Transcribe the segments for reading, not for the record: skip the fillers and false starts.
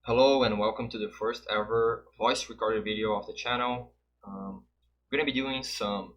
Hello and welcome to the first ever voice recorded video of the channel. We're going to be doing some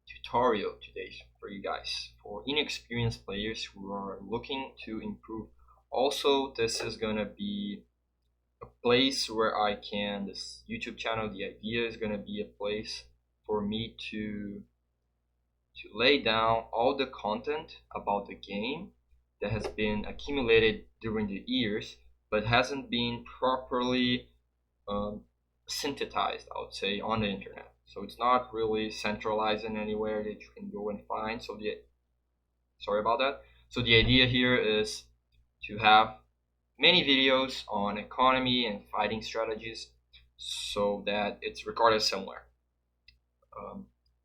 tutorial today for you guys, for inexperienced players who are looking to improve. Also, this is going to be a place where this YouTube channel, the idea is going to be a place for me to lay down all the content about the game that has been accumulated during the years but hasn't been properly um, synthesized, I would say, on the internet. So it's not really centralized in anywhere that you can go and find. Sorry about that. So the idea here is to have many videos on economy and fighting strategies so that it's recorded somewhere.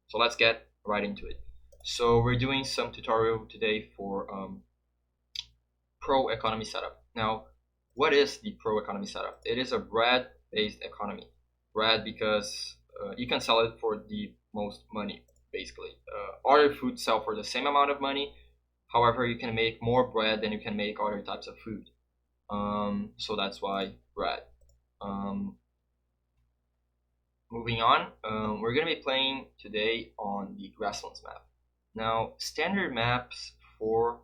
So let's get right into it. So we're doing some tutorial today for pro economy setup. Now, what is the pro economy setup? It is a bread based economy. Bread because you can sell it for the most money, basically. Other foods sell for the same amount of money. However, you can make more bread than you can make other types of food. So that's why bread. Um, Moving on, we're going to be playing today on the Grasslands map. Now, standard maps for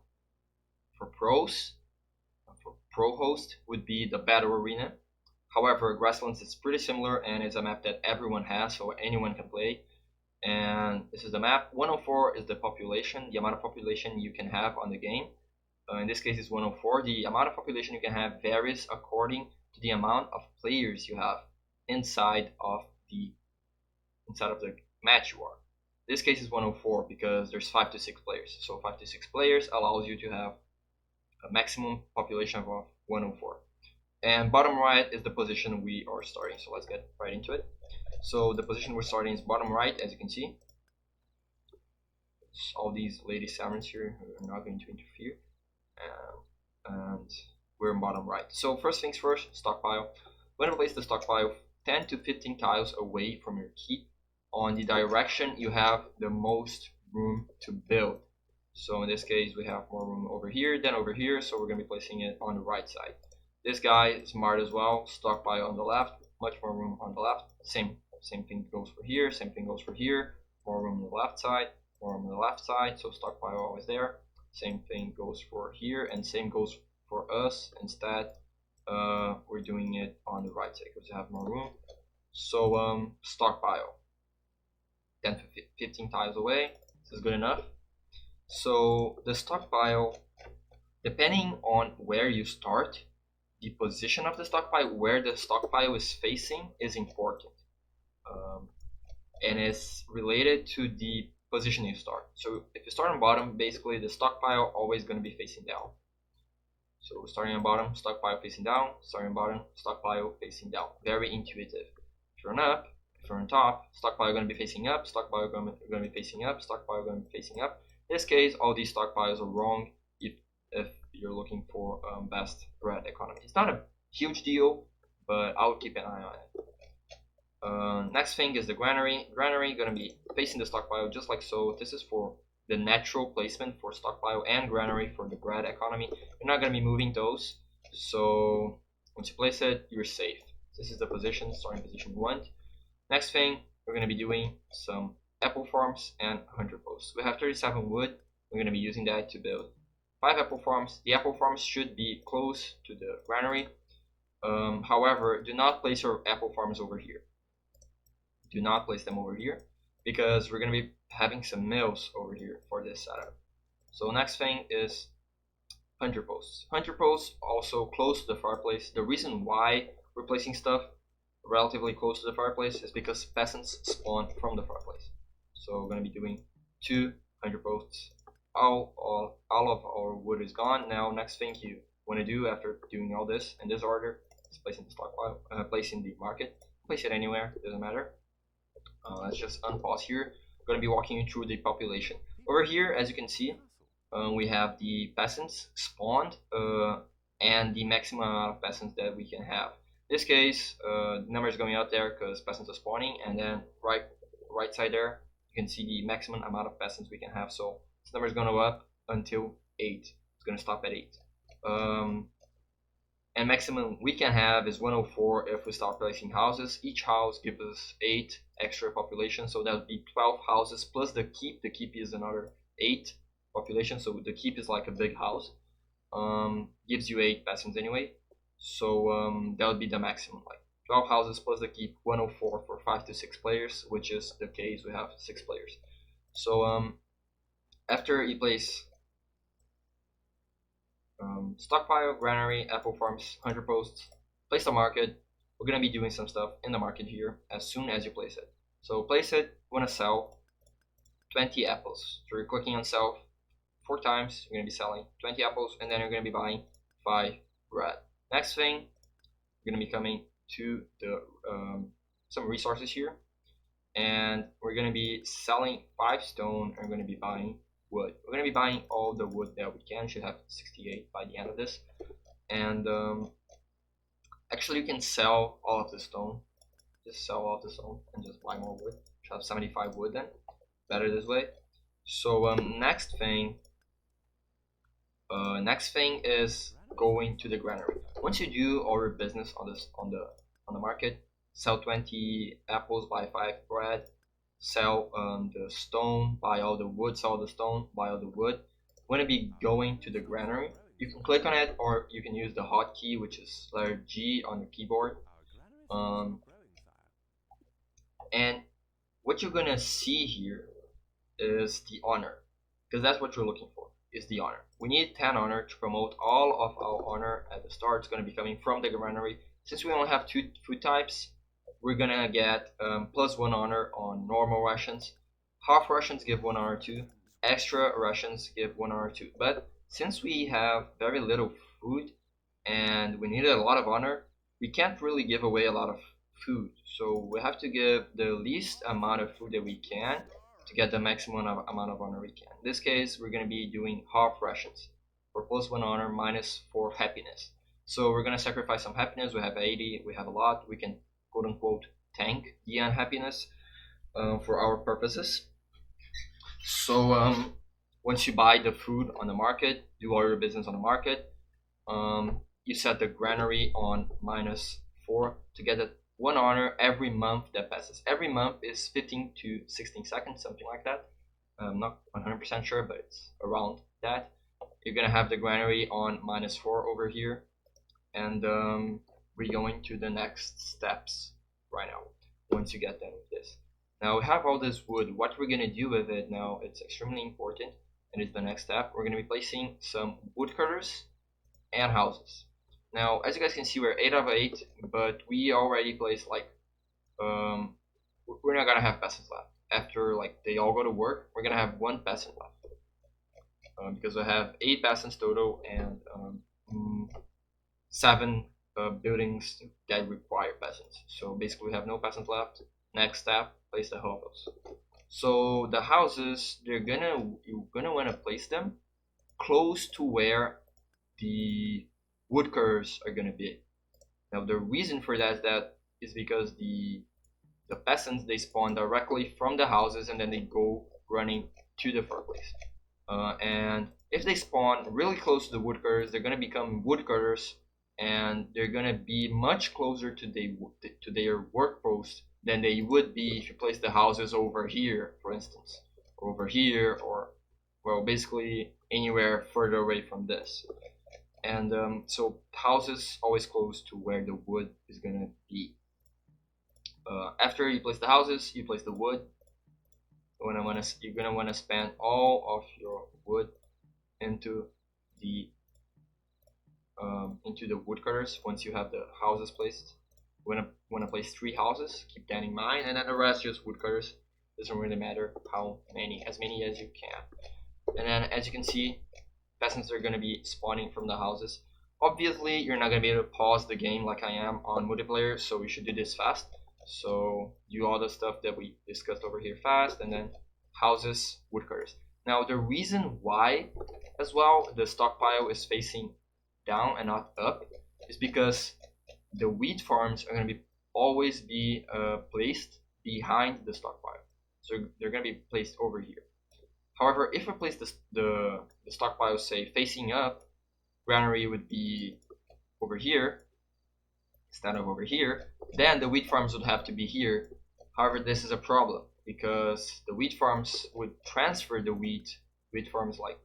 pros, for pro host, would be the Battle Arena. However, Grasslands is pretty similar and it's a map that everyone has, so anyone can play. And this is the map. 104 is the population, the amount of population you can have on the game. In this case, it's 104. The amount of population you can have varies according to the amount of players you have inside of the match you are. This case is 104 because there's 5 to 6 players. So 5 to 6 players allows you to have a maximum population of 104. And bottom right is the position we are starting. So let's get right into it. So the position we're starting is bottom right, as you can see. It's all these lady sirens here who are not going to interfere. And we're in bottom right. So first things first, stockpile. When you place the stockpile 10 to 15 tiles away from your keep on the direction you have the most room to build. So in this case, we have more room over here than over here, so we're going to be placing it on the right side. This guy is smart as well. Stockpile on the left, much more room on the left. Same thing goes for here. Same thing goes for here. More room on the left side. More room on the left side. So stockpile always there. Same thing goes for here, and same goes for us. Instead, we're doing it on the right side because we have more room. So stockpile 10 to 15 tiles away. This is good enough. So the stockpile, depending on where you start, the position of the stockpile, where the stockpile is facing, is important, and is related to the position you start. So if you start on bottom, basically the stockpile always going to be facing down. So starting on bottom, stockpile facing down. Starting on bottom, stockpile facing down. Very intuitive. If you're on up, if you're on top, stockpile going to be facing up. Stockpile going to be facing up. Stockpile going to be facing up. In this case, all these stockpiles are wrong if you're looking for best bread economy. It's not a huge deal, but I would keep an eye on it. Next thing is the granary. Granary going to be facing the stockpile just like so. This is for the natural placement for stockpile and granary for the bread economy. You're not going to be moving those, so once you place it, you're safe. This is the position, starting position 1. Next thing, we're going to be doing some apple farms and 100 posts. We have 37 wood. We're going to be using that to build 5 apple farms. The apple farms should be close to the granary. However, do not place your apple farms over here. Do not place them over here because we're going to be having some mills over here for this setup. So next thing is 100 posts. 100 posts also close to the fireplace. The reason why we're placing stuff relatively close to the fireplace is because peasants spawn from the fireplace. So we're going to be doing 200 posts. All of our wood is gone. Now next thing you want to do after doing all this in this order is placing the stockpile, placing the market. Place it anywhere, doesn't matter. Let's just unpause here. We're going to be walking you through the population. Over here, as you can see, we have the peasants spawned and the maximum amount of peasants that we can have. In this case, the number is going out there because peasants are spawning, and then right side there, you can see the maximum amount of peasants we can have. So this number is going to go up until 8. It's going to stop at 8. and maximum we can have is 104 if we start placing houses. Each house gives us 8 extra population, so that would be 12 houses plus the keep. The keep is another 8 population, so the keep is like a big house. Gives you 8 peasants anyway, so that would be the maximum, like 12 houses plus the keep, 104 for 5 to 6 players, which is the case we have 6 players. So after you place stockpile, granary, apple farms, 100 posts, place the market. We're gonna be doing some stuff in the market here as soon as you place it. So place it, want to sell 20 apples. So you're clicking on sell 4 times, you're gonna be selling 20 apples, and then you're gonna be buying 5 bread. Next thing, you're gonna be coming to the some resources here, and we're gonna be selling 5 stone, and we're gonna be buying wood. We're gonna be buying all the wood that we can. Should have 68 by the end of this, and actually you can sell all of the stone. Just sell all of the stone and just buy more wood. Should have 75 wood then. Better this way. So next thing is going to the granary. Once you do all your business on the market, sell 20 apples, buy 5 bread, sell the stone, buy all the wood, sell the stone, buy all the wood. When it be going to the granary, you can click on it, or you can use the hotkey, which is letter G on the keyboard. And what you're gonna see here is the honor, because that's what you're looking for, is the honor. We need 10 honor to promote all of our honor at the start. It's going to be coming from the granary. Since we only have 2 food types, we're gonna get plus 1 honor on normal rations. Half rations give 1 honor too. Extra rations give 1 honor too. But since we have very little food and we need a lot of honor, we can't really give away a lot of food. So we have to give the least amount of food that we can to get the maximum amount of honor we can. In this case, we're going to be doing half rations for plus 1 honor, minus 4 happiness. So we're going to sacrifice some happiness. We have 80, we have a lot. We can quote unquote tank the unhappiness for our purposes. So once you buy the food on the market, do all your business on the market, you set the granary on minus 4 to get a 1 honor every month that passes. Every month is 15 to 16 seconds, something like that. I'm not 100% sure, but it's around that. You're gonna have the granary on minus 4 over here, and we're going to the next steps right now. Once you get done with this, now we have all this wood. What we're gonna do with it now, it's extremely important, and it's the next step. We're gonna be placing some woodcutters and houses. Now, as you guys can see, we're 8 of 8, but we already placed like, we're not gonna have peasants left. After like they all go to work, we're gonna have 1 peasant left. Because we have 8 peasants total and 7 buildings that require peasants. So basically we have no peasants left. Next step, place the hovels. So the houses, you're gonna wanna place them close to where the woodcutters are gonna be. Now the reason for that is because the peasants, they spawn directly from the houses and then they go running to the fireplace. And if they spawn really close to the woodcutters, they're gonna become woodcutters, and they're gonna be much closer to their work post than they would be if you place the houses over here, for instance, over here, or well, basically anywhere further away from this. And so houses always close to where the wood is gonna be. After you place the houses, you place the wood. You're gonna wanna spend all of your wood into the woodcutters. Once you have the houses placed, you wanna place 3 houses. Keep that in mind, and then the rest just woodcutters. Doesn't really matter how many, as many as you can. And then, as you can see, peasants are gonna be spawning from the houses. Obviously, you're not gonna be able to pause the game like I am on multiplayer, so you should do this fast. So do all the stuff that we discussed over here fast, and then houses, woodcutters. Now the reason why as well the stockpile is facing down and not up is because the wheat farms are going to be always be placed behind the stockpile. So they're going to be placed over here. However, if we place the stockpile, say, facing up, granary would be over here instead of over here, then the wheat farms would have to be here. However, this is a problem because the wheat farms would transfer the wheat farms, like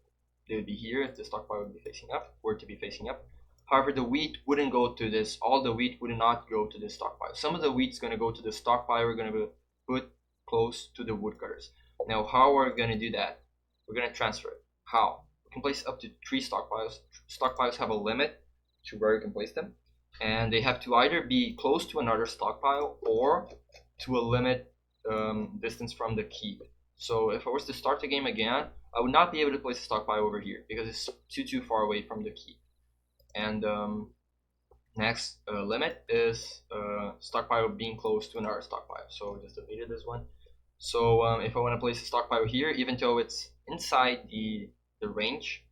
they would be here if the stockpile would be facing up, were to be facing up. However, the wheat wouldn't go to this. All the wheat would not go to the stockpile. Some of the wheat's going to go to the stockpile. We're going to put close to the woodcutters. Now, how are we going to do that? We're going to transfer it. How? We can place up to 3 stockpiles. Stockpiles have a limit to where you can place them, and they have to either be close to another stockpile or to a limit distance from the keep. So if I was to start the game again, I would not be able to place a stockpile over here because it's too far away from the keep. And next limit is stockpile being close to another stockpile. So just deleted this one. So if I want to place a stockpile here, even though it's inside the range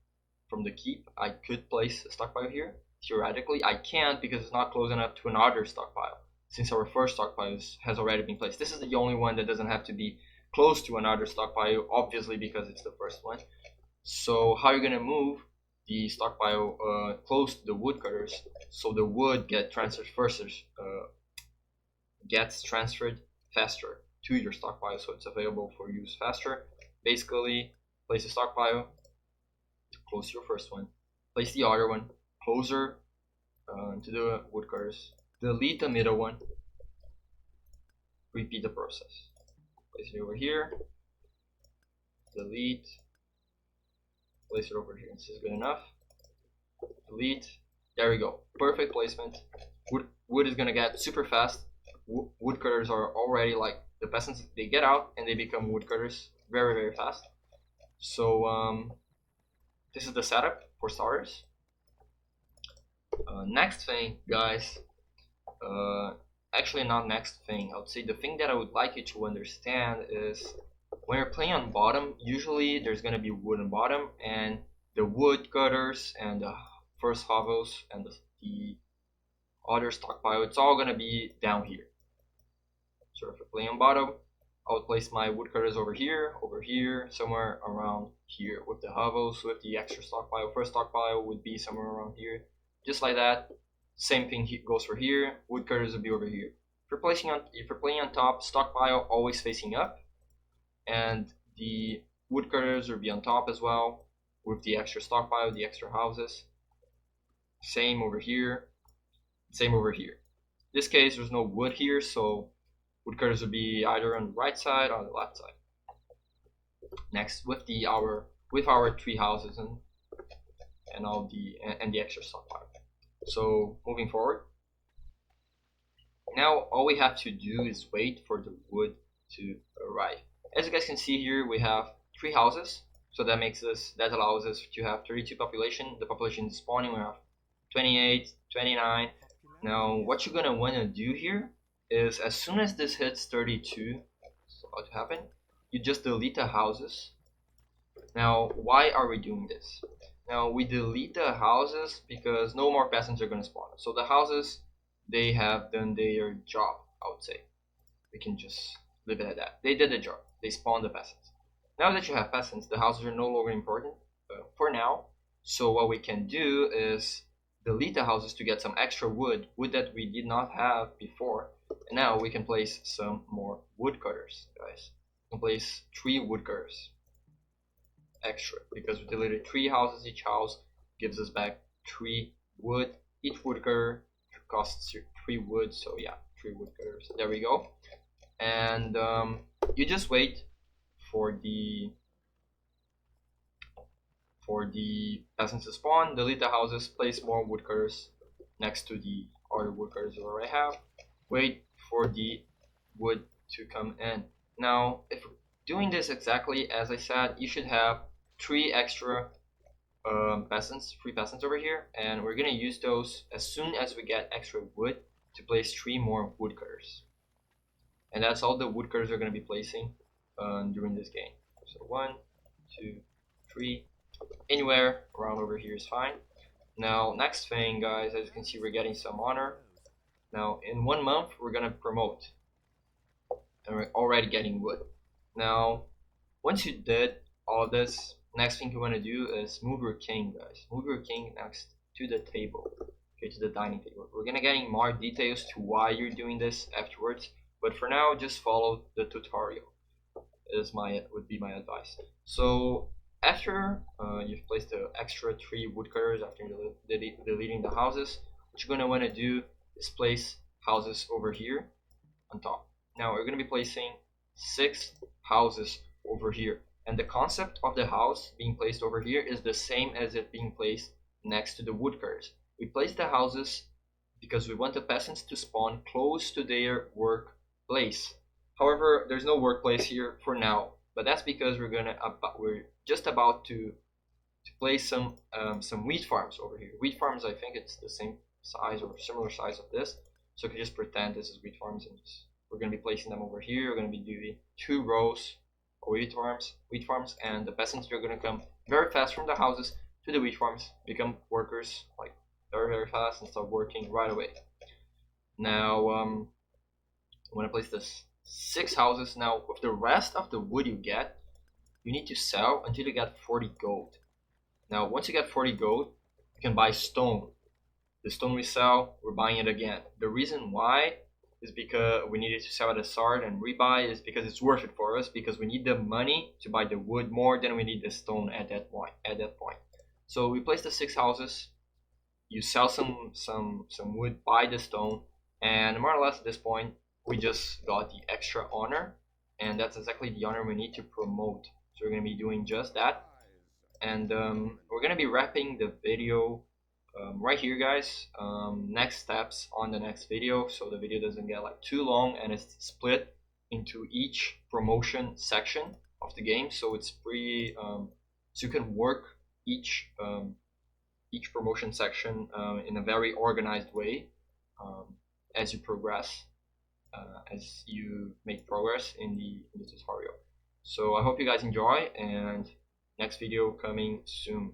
from the keep, I could place a stockpile here. Theoretically, I can't because it's not close enough to another stockpile, since our first stockpile has already been placed. This is the only one that doesn't have to be close to another stockpile, obviously because it's the first one. So how are you going to move the stockpile close to the woodcutters so the wood gets transferred faster to your stockpile, so it's available for use faster? Basically, place a stockpile close to your first one, place the other one closer to the woodcutters, delete the middle one, repeat the process. Place it over here, delete, place it over here. This is good enough. Delete. There we go. Perfect placement. Wood is gonna get super fast. Woodcutters are already like the peasants. They get out and they become woodcutters very fast. So this is the setup for starters. Next thing, guys. Actually, not next thing. I would say the thing that I would like you to understand is when you're playing on bottom, usually there's gonna be wood on bottom, and the woodcutters and the first hovels and the other stockpile, it's all gonna be down here. So if I play on bottom, I would place my woodcutters over here, somewhere around here, with the hovels, with the extra stockpile. First stockpile would be somewhere around here, just like that. Same thing goes for here. Woodcutters would be over here. If you're playing on top, stockpile always facing up, and the woodcutters will be on top as well, with the extra stockpile, the extra houses. Same over here. Same over here. In this case, there's no wood here, so woodcutters would be either on the right side or on the left side. Next, with our 3 houses and all the extra stockpile. So moving forward, now all we have to do is wait for the wood to arrive. As you guys can see here, we have 3 houses, so that allows us to have 32 population. The population is spawning. We have 28, 29. Now what you're gonna want to do here is, as soon as this hits 32, it's about to happen, you just delete the houses. Now why are we doing this? Now we delete the houses because no more peasants are going to spawn. So the houses, they have done their job, I would say. We can just leave it at that. They did the job. They spawned the peasants. Now that you have peasants, the houses are no longer important for now. So what we can do is delete the houses to get some extra wood that we did not have before. And now we can place some more woodcutters, guys. We can place 3 woodcutters extra because we deleted 3 houses. Each house gives us back 3 wood. Each woodcutter costs 3 wood, so yeah, 3 woodcutters. There we go. And you just wait for the peasants to spawn, delete the houses, place more woodcutters next to the other woodcutters you already have. Wait for the wood to come in. Now, if doing this exactly as I said, you should have 3 extra peasants, 3 peasants over here, and we're gonna use those as soon as we get extra wood to place 3 more woodcutters. And that's all the woodcutters are gonna be placing during this game. So 1, 2, 3, anywhere around over here is fine. Now, next thing, guys, as you can see, we're getting some honor. Now, in 1 month, we're gonna promote, and we're already getting wood. Now, once you did all this, next thing you want to do is move your king, guys. Move your king next to the table. Okay, to the dining table. We're gonna get in more details to why you're doing this afterwards, but for now, just follow the tutorial. Would be my advice. So after you've placed the extra 3 woodcutters after deleting the houses, what you're gonna want to do is place houses over here on top. Now we're gonna be placing 6 houses over here, and the concept of the house being placed over here is the same as it being placed next to the woodcutters. We place the houses because we want the peasants to spawn close to their workplace. However, there's no workplace here for now, but that's because we're just about to place some wheat farms over here. Wheat farms, I think it's the same size or similar size of this, so you can just pretend this is wheat farms, and we're going to be placing them over here. We're going to be doing 2 rows of wheat farms, and the peasants are going to come very fast from the houses to the wheat farms, become workers like very fast and start working right away. Now I'm going to place this 6 houses. Now with the rest of the wood you get, you need to sell until you get 40 gold. Now once you get 40 gold, you can buy stone. The stone we sell, we're buying it again. The reason why is because we needed to sell at the start and rebuy is because it's worth it for us, because we need the money to buy the wood more than we need the stone at that point. So we place the 6 houses, you sell some wood, buy the stone, and more or less at this point we just got the extra honor, and that's exactly the honor we need to promote. So we're going to be doing just that, and we're going to be wrapping the video right here, guys. Next steps on the next video, so the video doesn't get like too long, and it's split into each promotion section of the game, so it's pretty so you can work each promotion section in a very organized way as you progress, as you make progress in the tutorial. So I hope you guys enjoy, and next video coming soon.